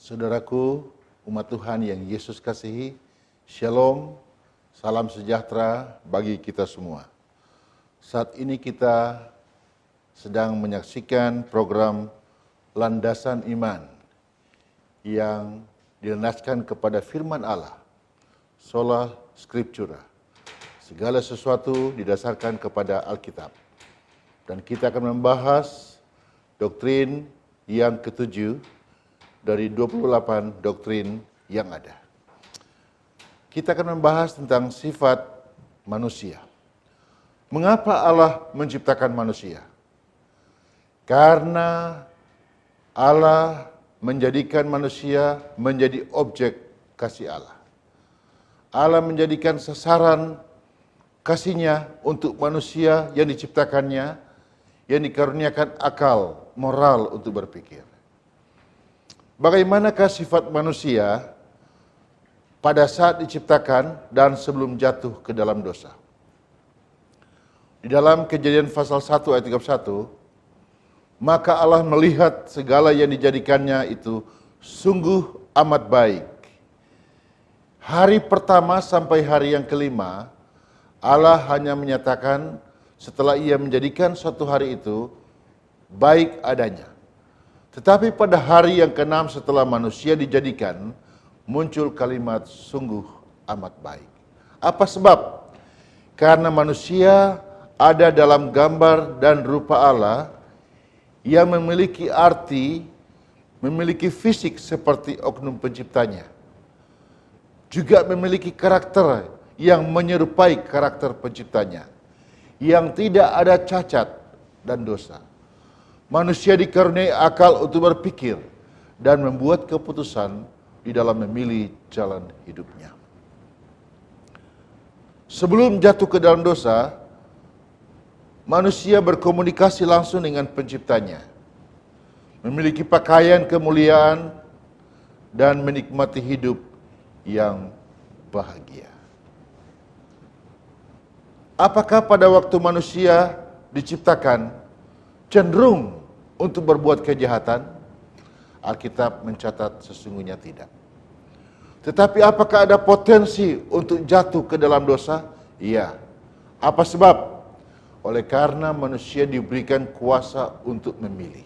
Saudaraku, umat Tuhan yang Yesus kasihi, Shalom, salam sejahtera bagi kita semua. Saat ini kita sedang menyaksikan program Landasan Iman yang dilandaskan kepada firman Allah, Sola Scriptura. Segala sesuatu didasarkan kepada Alkitab. Dan kita akan membahas doktrin yang ketujuh dari 28 doktrin yang ada. Kita akan membahas tentang sifat manusia. Mengapa Allah menciptakan manusia? Karena Allah menjadikan manusia menjadi objek kasih Allah. Allah menjadikan sasaran kasih-Nya untuk manusia yang diciptakannya, yang dikaruniakan akal, moral untuk berpikir. Bagaimanakah sifat manusia pada saat diciptakan dan sebelum jatuh ke dalam dosa? Di dalam Kejadian pasal 1 ayat 31, maka Allah melihat segala yang dijadikannya itu sungguh amat baik. Hari pertama sampai hari yang kelima, Allah hanya menyatakan setelah ia menjadikan suatu hari itu baik adanya. Tetapi pada hari yang keenam setelah manusia dijadikan, muncul kalimat sungguh amat baik. Apa sebab? Karena manusia ada dalam gambar dan rupa Allah yang memiliki arti, memiliki fisik seperti oknum penciptanya. Juga memiliki karakter yang menyerupai karakter penciptanya, yang tidak ada cacat dan dosa. Manusia dikaruniai akal untuk berpikir dan membuat keputusan di dalam memilih jalan hidupnya. Sebelum jatuh ke dalam dosa, manusia berkomunikasi langsung dengan penciptanya, memiliki pakaian kemuliaan, dan menikmati hidup yang bahagia. Apakah pada waktu manusia diciptakan cenderung untuk berbuat kejahatan? Alkitab mencatat sesungguhnya tidak. Tetapi apakah ada potensi untuk jatuh ke dalam dosa? Iya. Apa sebab? Oleh karena manusia diberikan kuasa untuk memilih.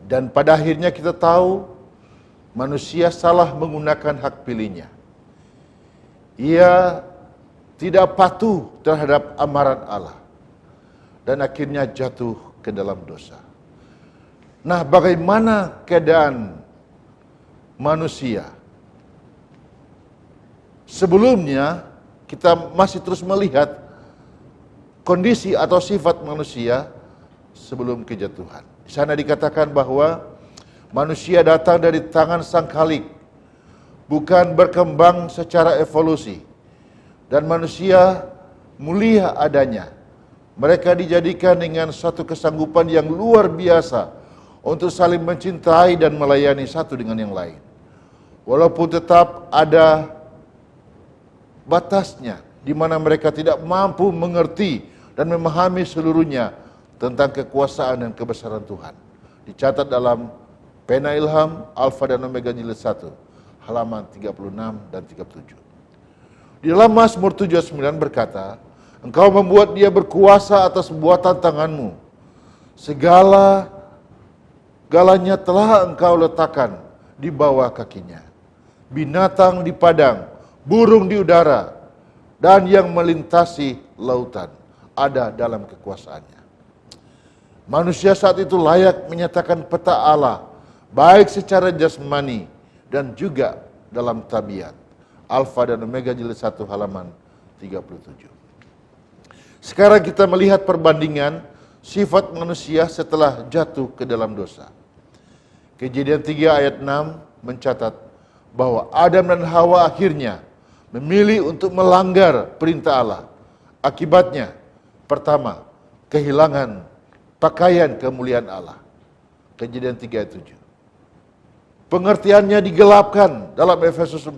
Dan pada akhirnya kita tahu manusia salah menggunakan hak pilihnya. Ia tidak patuh terhadap amaran Allah. Dan akhirnya jatuh ke dalam dosa. Nah, bagaimana keadaan manusia? Sebelumnya, kita masih terus melihat kondisi atau sifat manusia sebelum kejatuhan. Di sana dikatakan bahwa manusia datang dari tangan Sang Khalik, bukan berkembang secara evolusi. Dan manusia mulia adanya. Mereka dijadikan dengan satu kesanggupan yang luar biasa untuk saling mencintai dan melayani satu dengan yang lain. Walaupun tetap ada batasnya, di mana mereka tidak mampu mengerti dan memahami seluruhnya tentang kekuasaan dan kebesaran Tuhan. Dicatat dalam Pena Ilham Alfa dan Omega jilid 1, halaman 36 dan 37. Di dalam Mazmur 79 berkata, Engkau membuat dia berkuasa atas buatan tanganmu. Galanya telah engkau letakkan di bawah kakinya. Binatang di padang, burung di udara, dan yang melintasi lautan ada dalam kekuasaannya. Manusia saat itu layak menyatakan peta Allah, baik secara jasmani dan juga dalam tabiat. Alfa dan Omega jilid 1 halaman 37. Sekarang kita melihat perbandingan sifat manusia setelah jatuh ke dalam dosa. Kejadian 3 ayat 6 mencatat bahwa Adam dan Hawa akhirnya memilih untuk melanggar perintah Allah. Akibatnya, pertama, kehilangan pakaian kemuliaan Allah. Kejadian 3 ayat 7. Pengertiannya digelapkan dalam Efesus 4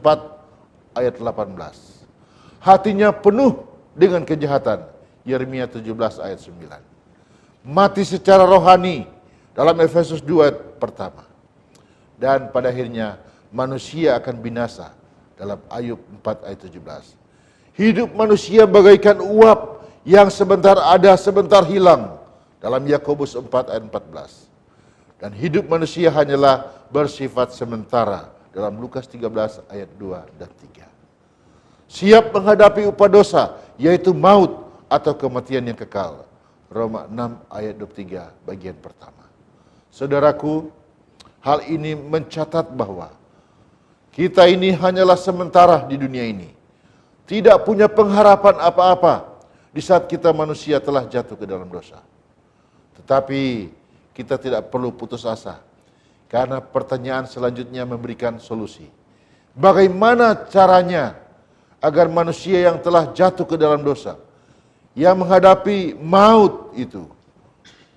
ayat 18. Hatinya penuh dengan kejahatan. Yeremia 17 ayat 9. Mati secara rohani dalam Efesus 2 ayat pertama. Dan pada akhirnya manusia akan binasa dalam Ayub 4 ayat 17. Hidup manusia bagaikan uap yang sebentar ada, sebentar hilang dalam Yakobus 4 ayat 14. Dan hidup manusia hanyalah bersifat sementara dalam Lukas 13 ayat 2 dan 3. Siap menghadapi upah dosa, yaitu maut atau kematian yang kekal. Roma 6 ayat 23 bagian pertama. Saudaraku, hal ini mencatat bahwa kita ini hanyalah sementara di dunia ini. Tidak punya pengharapan apa-apa di saat kita manusia telah jatuh ke dalam dosa. Tetapi kita tidak perlu putus asa, karena pertanyaan selanjutnya memberikan solusi. Bagaimana caranya agar manusia yang telah jatuh ke dalam dosa, yang menghadapi maut itu,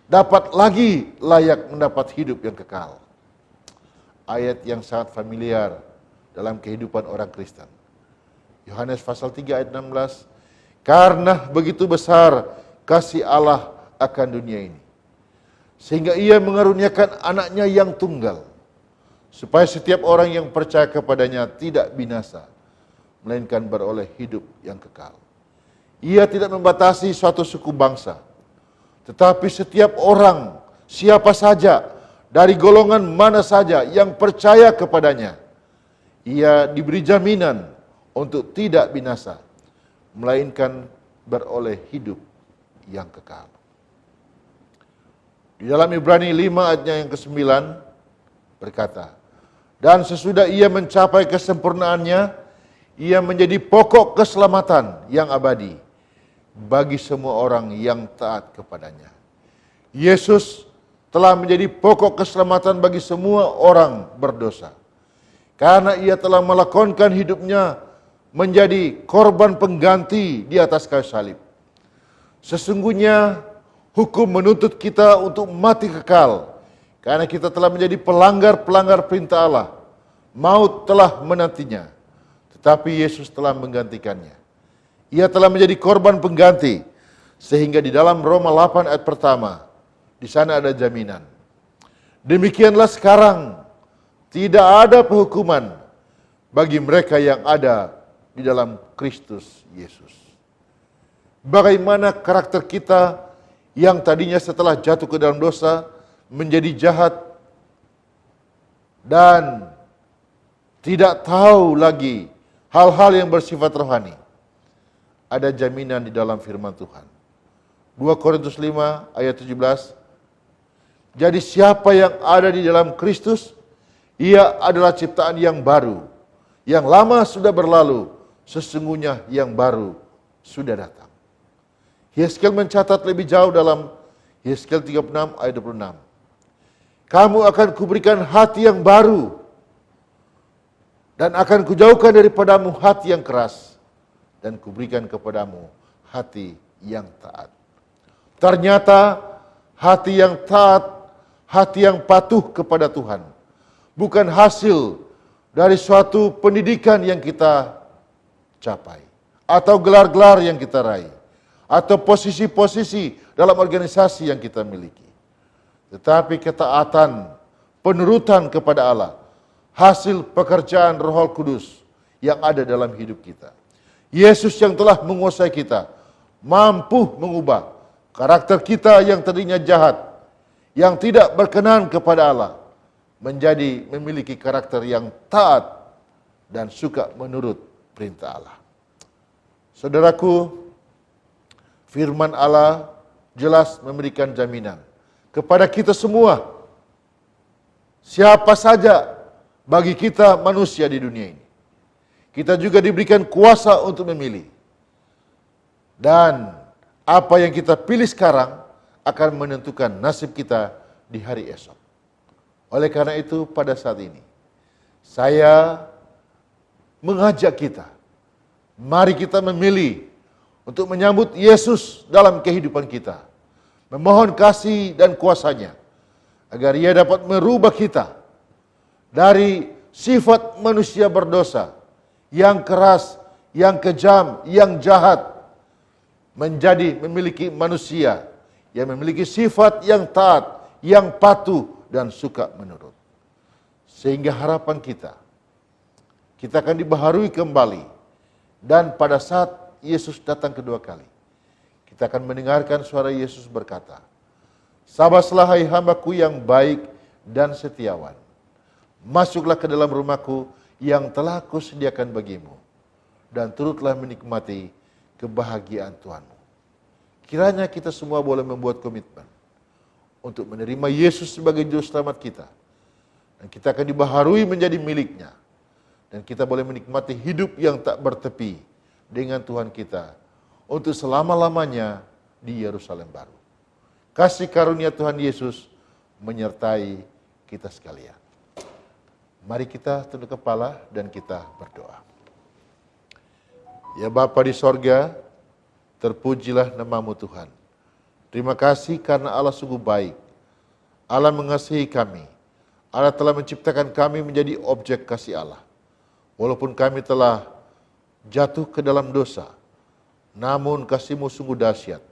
dapat lagi layak mendapat hidup yang kekal? Ayat yang sangat familiar dalam kehidupan orang Kristen. Yohanes pasal 3 ayat 16, karena begitu besar kasih Allah akan dunia ini, sehingga ia mengaruniakan anaknya yang tunggal, supaya setiap orang yang percaya kepadanya tidak binasa, melainkan beroleh hidup yang kekal. Ia tidak membatasi suatu suku bangsa, tetapi setiap orang, siapa saja, dari golongan mana saja yang percaya kepadanya, ia diberi jaminan untuk tidak binasa, melainkan beroleh hidup yang kekal. Di dalam Ibrani 5 ayatnya yang ke-9 berkata, dan sesudah ia mencapai kesempurnaannya, ia menjadi pokok keselamatan yang abadi bagi semua orang yang taat kepadanya. Yesus telah menjadi pokok keselamatan bagi semua orang berdosa, karena ia telah melakonkan hidupnya menjadi korban pengganti di atas kayu salib. Sesungguhnya hukum menuntut kita untuk mati kekal, karena kita telah menjadi pelanggar-pelanggar perintah Allah. Maut telah menantinya, tetapi Yesus telah menggantikannya. Ia telah menjadi korban pengganti, sehingga di dalam Roma 8 ayat pertama, di sana ada jaminan. Demikianlah sekarang, tidak ada penghukuman bagi mereka yang ada di dalam Kristus Yesus. Bagaimana karakter kita yang tadinya setelah jatuh ke dalam dosa menjadi jahat dan tidak tahu lagi hal-hal yang bersifat rohani. Ada jaminan di dalam firman Tuhan. 2 Korintus 5 ayat 17. Jadi siapa yang ada di dalam Kristus, ia adalah ciptaan yang baru. Yang lama sudah berlalu, sesungguhnya yang baru sudah datang. Yeskel mencatat lebih jauh dalam Yeskel 36 ayat 26. Kamu akan kuberikan hati yang baru, dan akan kujauhkan daripadamu hati yang keras, dan kuberikan kepadamu hati yang taat. Ternyata hati yang taat, hati yang patuh kepada Tuhan, bukan hasil dari suatu pendidikan yang kita capai, atau gelar-gelar yang kita raih, atau posisi-posisi dalam organisasi yang kita miliki. Tetapi ketaatan, penurutan kepada Allah, hasil pekerjaan Roh Kudus yang ada dalam hidup kita. Yesus yang telah menguasai kita, mampu mengubah karakter kita yang tadinya jahat, yang tidak berkenan kepada Allah, menjadi memiliki karakter yang taat dan suka menurut perintah Allah. Saudaraku, firman Allah jelas memberikan jaminan kepada kita semua, siapa saja bagi kita manusia di dunia ini. Kita juga diberikan kuasa untuk memilih. Dan apa yang kita pilih sekarang akan menentukan nasib kita di hari esok. Oleh karena itu pada saat ini, saya mengajak kita, mari kita memilih untuk menyambut Yesus dalam kehidupan kita. memohon kasih dan kuasa-Nya, agar Ia dapat merubah kita dari sifat manusia berdosa, yang keras, yang kejam, yang jahat, menjadi memiliki manusia yang memiliki sifat yang taat, yang patuh, dan suka menurut. Sehingga harapan kita akan dibaharui kembali. Dan pada saat Yesus datang kedua kali, kita akan mendengarkan suara Yesus berkata, "Sabaslah hai hambaku yang baik dan setiawan. Masuklah ke dalam rumahku yang telah kusediakan bagimu, dan turutlah menikmati kebahagiaan Tuhanmu." Kiranya kita semua boleh membuat komitmen untuk menerima Yesus sebagai juru selamat kita. Dan kita akan dibaharui menjadi miliknya. Dan kita boleh menikmati hidup yang tak bertepi dengan Tuhan kita untuk selama-lamanya di Yerusalem baru. Kasih karunia Tuhan Yesus menyertai kita sekalian. Mari kita tunduk kepala dan kita berdoa. Ya Bapa di sorga, terpujilah namamu Tuhan. Terima kasih karena Allah sungguh baik. Allah mengasihi kami. Allah telah menciptakan kami menjadi objek kasih Allah. Walaupun kami telah jatuh ke dalam dosa, namun kasih-Mu sungguh dahsyat.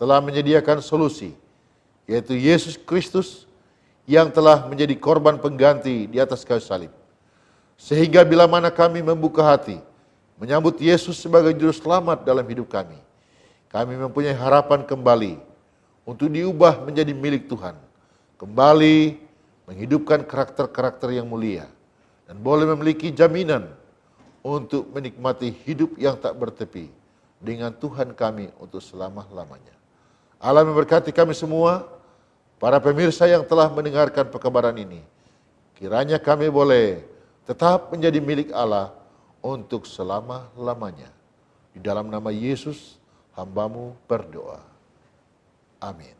Telah menyediakan solusi, yaitu Yesus Kristus yang telah menjadi korban pengganti di atas kayu salib. Sehingga bila mana kami membuka hati, menyambut Yesus sebagai juru selamat dalam hidup kami mempunyai harapan kembali untuk diubah menjadi milik Tuhan. Kembali menghidupkan karakter-karakter yang mulia. Dan boleh memiliki jaminan untuk menikmati hidup yang tak bertepi dengan Tuhan kami untuk selama-lamanya. Allah memberkati kami semua, para pemirsa yang telah mendengarkan pekabaran ini. Kiranya kami boleh tetap menjadi milik Allah untuk selama-lamanya. Di dalam nama Yesus, hamba-Mu berdoa. Amin.